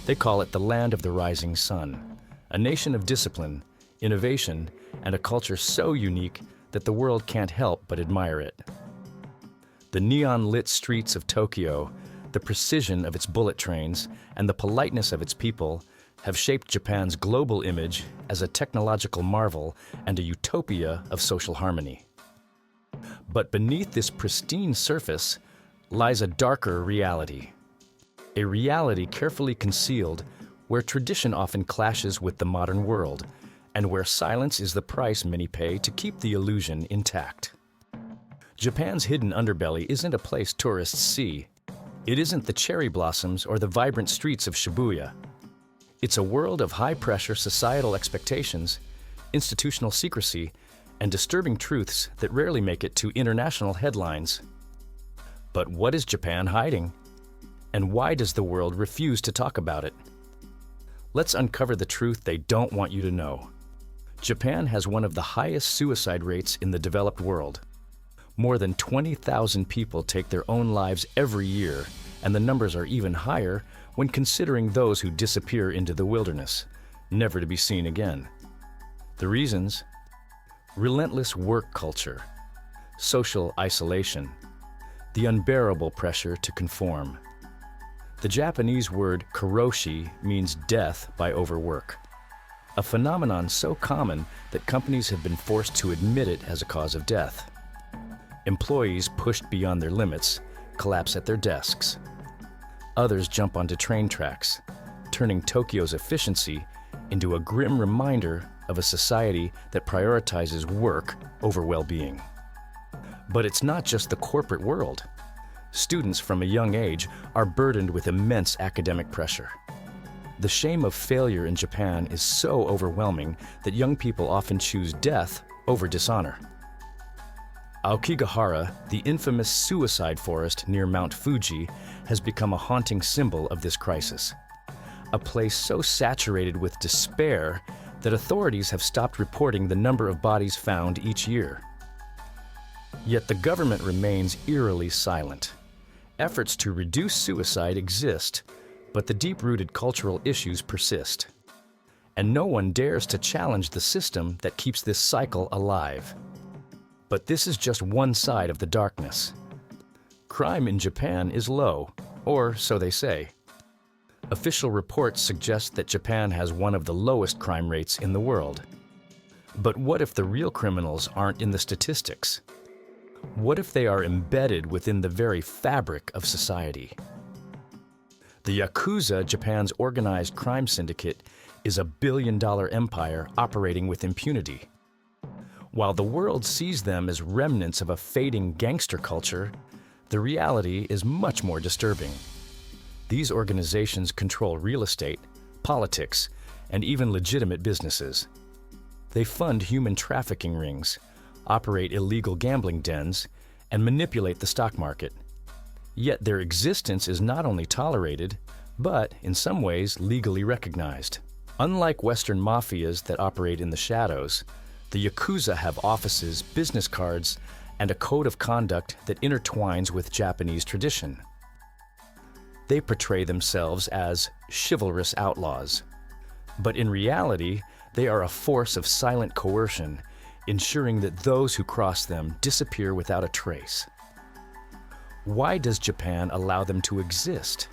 They call it the land of the rising sun, a nation of discipline, innovation, and a culture so unique that the world can't help but admire it. The neon-lit streets of Tokyo, the precision of its bullet trains, and the politeness of its people have shaped Japan's global image as a technological marvel and a utopia of social harmony. But beneath this pristine surface lies a darker reality. A reality carefully concealed where tradition often clashes with the modern world and where silence is the price many pay to keep the illusion intact. Japan's hidden underbelly isn't a place tourists see. It isn't the cherry blossoms or the vibrant streets of Shibuya. It's a world of high-pressure societal expectations, institutional secrecy, and disturbing truths that rarely make it to international headlines. But what is Japan hiding? And why does the world refuse to talk about it? Let's uncover the truth they don't want you to know. Japan has one of the highest suicide rates in the developed world. More than 20,000 people take their own lives every year, and the numbers are even higher when considering those who disappear into the wilderness, never to be seen again. The reasons? Relentless work culture, social isolation, the unbearable pressure to conform. The Japanese word karoshi means death by overwork, a phenomenon so common that companies have been forced to admit it as a cause of death. Employees pushed beyond their limits collapse at their desks. Others jump onto train tracks, turning Tokyo's efficiency into a grim reminder of a society that prioritizes work over well-being. But it's not just the corporate world. Students from a young age are burdened with immense academic pressure. The shame of failure in Japan is so overwhelming that young people often choose death over dishonor. Aokigahara, the infamous suicide forest near Mount Fuji, has become a haunting symbol of this crisis. A place so saturated with despair that authorities have stopped reporting the number of bodies found each year. Yet the government remains eerily silent. Efforts to reduce suicide exist, but the deep-rooted cultural issues persist. And no one dares to challenge the system that keeps this cycle alive. But this is just one side of the darkness. Crime in Japan is low, or so they say. Official reports suggest that Japan has one of the lowest crime rates in the world. But what if the real criminals aren't in the statistics? What if they are embedded within the very fabric of society? The Yakuza, Japan's organized crime syndicate, is a billion-dollar empire operating with impunity. While the world sees them as remnants of a fading gangster culture, the reality is much more disturbing. These organizations control real estate, politics, and even legitimate businesses. They fund human trafficking rings, operate illegal gambling dens, and manipulate the stock market. Yet their existence is not only tolerated, but, in some ways, legally recognized. Unlike Western mafias that operate in the shadows, the Yakuza have offices, business cards, and a code of conduct that intertwines with Japanese tradition. They portray themselves as chivalrous outlaws. But in reality, they are a force of silent coercion, ensuring that those who cross them disappear without a trace. Why does Japan allow them to exist?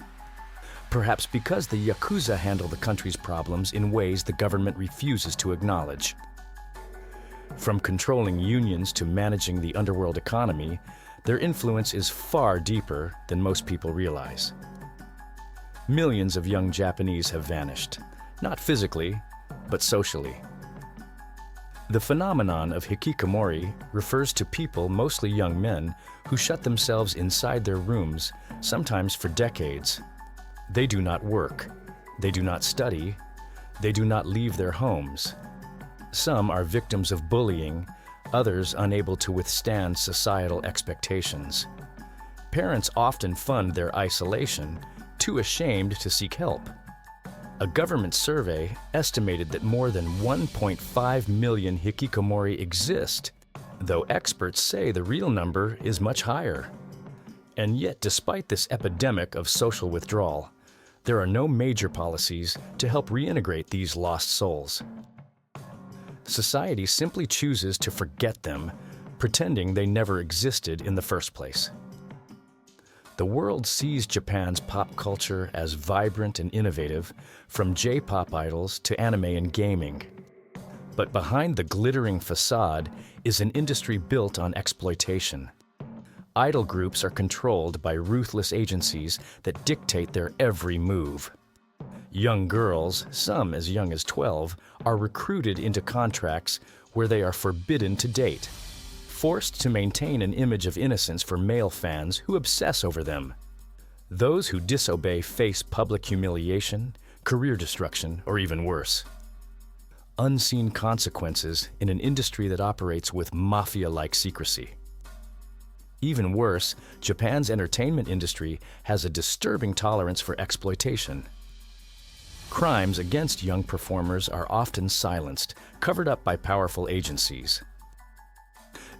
Perhaps because the Yakuza handle the country's problems in ways the government refuses to acknowledge. From controlling unions to managing the underworld economy, their influence is far deeper than most people realize. Millions of young Japanese have vanished, not physically, but socially. The phenomenon of hikikomori refers to people, mostly young men, who shut themselves inside their rooms, sometimes for decades. They do not work, they do not study, they do not leave their homes. Some are victims of bullying, others unable to withstand societal expectations. Parents often fund their isolation, too ashamed to seek help. A government survey estimated that more than 1.5 million hikikomori exist, though experts say the real number is much higher. And yet, despite this epidemic of social withdrawal, There are no major policies to help reintegrate these lost souls. Society simply chooses to forget them, pretending they never existed in the first place. The world sees Japan's pop culture as vibrant and innovative, from J-pop idols to anime and gaming. But behind the glittering facade is an industry built on exploitation. Idol groups are controlled by ruthless agencies that dictate their every move. Young girls, some as young as 12, are recruited into contracts where they are forbidden to date, forced to maintain an image of innocence for male fans who obsess over them. Those who disobey face public humiliation, career destruction, or even worse. Unseen consequences in an industry that operates with mafia-like secrecy. Even worse, Japan's entertainment industry has a disturbing tolerance for exploitation. Crimes against young performers are often silenced, covered up by powerful agencies.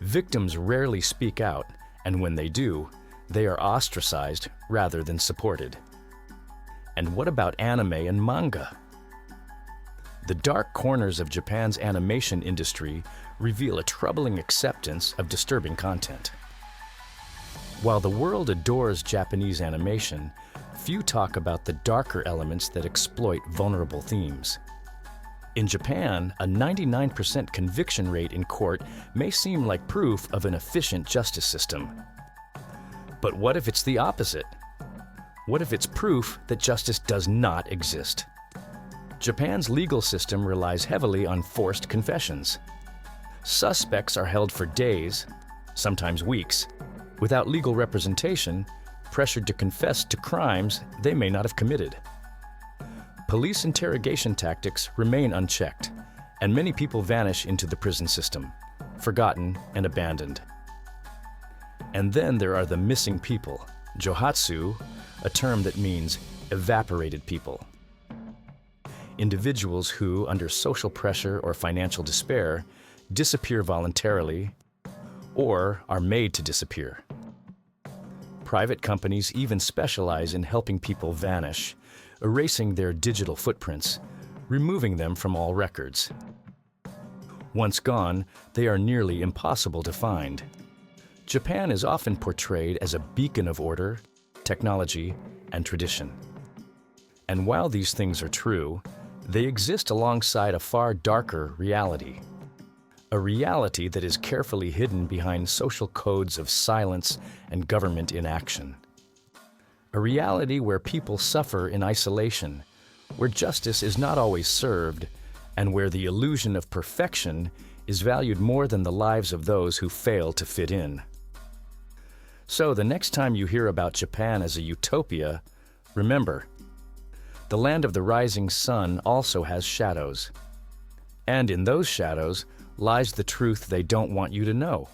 Victims rarely speak out, and when they do, they are ostracized rather than supported. And what about anime and manga? The dark corners of Japan's animation industry reveal a troubling acceptance of disturbing content. While the world adores Japanese animation, few talk about the darker elements that exploit vulnerable themes. In Japan, a 99% conviction rate in court may seem like proof of an efficient justice system. But what if it's the opposite? What if it's proof that justice does not exist? Japan's legal system relies heavily on forced confessions. Suspects are held for days, sometimes weeks, without legal representation, pressured to confess to crimes they may not have committed. Police interrogation tactics remain unchecked, and many people vanish into the prison system, forgotten and abandoned. And then there are the missing people, johatsu, a term that means evaporated people. Individuals who, under social pressure or financial despair, disappear voluntarily or are made to disappear. Private companies even specialize in helping people vanish, erasing their digital footprints, removing them from all records. Once gone, they are nearly impossible to find. Japan is often portrayed as a beacon of order, technology, and tradition. And while these things are true, they exist alongside a far darker reality. A reality that is carefully hidden behind social codes of silence and government inaction. A reality where people suffer in isolation, where justice is not always served, and where the illusion of perfection is valued more than the lives of those who fail to fit in. So the next time you hear about Japan as a utopia, remember, the land of the rising sun also has shadows. And in those shadows lies the truth they don't want you to know.